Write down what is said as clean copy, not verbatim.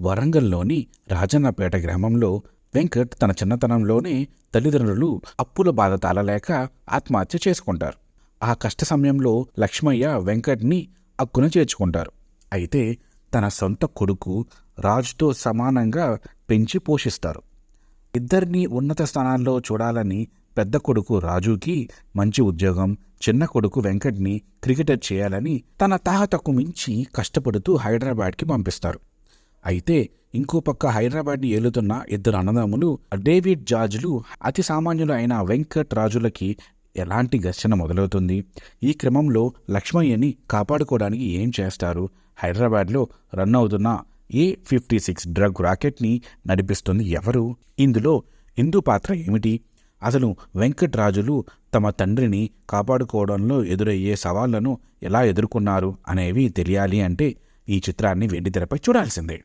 వరంగల్లోని రాజన్నపేట గ్రామంలో వెంకట్ తన చిన్నతనంలోనే తల్లిదండ్రులు అప్పుల బాధ తాళలేక ఆత్మహత్య చేసుకుంటారు. ఆ కష్ట సమయంలో లక్ష్మయ్య వెంకట్ని అక్కున చేర్చుకుంటారు. అయితే తన సొంత కొడుకు రాజుతో సమానంగా పెంచి పోషిస్తారు. ఇద్దరినీ ఉన్నత స్థానాల్లో చూడాలని పెద్ద కొడుకు రాజుకి మంచి ఉద్యోగం, చిన్న కొడుకు వెంకట్ని క్రికెటర్ చేయాలని తన తాహతకు మించి కష్టపడుతూ హైదరాబాద్కి పంపిస్తారు. అయితే ఇంకో పక్క హైదరాబాద్ని ఏలుతున్న ఇద్దరు అన్నదమ్ములు డేవిడ్ జార్జ్లు అతి సామాన్యులు అయిన వెంకట్ రాజులకి ఎలాంటి ఘర్షణ మొదలవుతుంది? ఈ క్రమంలో లక్ష్మయ్యని కాపాడుకోవడానికి ఏం చేస్తారు? హైదరాబాద్లో రన్ అవుతున్న A56 డ్రగ్ రాకెట్ని నడిపిస్తుంది ఎవరు? ఇందులో హిందూ పాత్ర ఏమిటి? అసలు వెంకట్ రాజులు తమ తండ్రిని కాపాడుకోవడంలో ఎదురయ్యే సవాళ్లను ఎలా ఎదుర్కొన్నారు అనేవి తెలియాలి అంటే ఈ చిత్రాన్ని వెండితెరపై చూడాల్సిందే.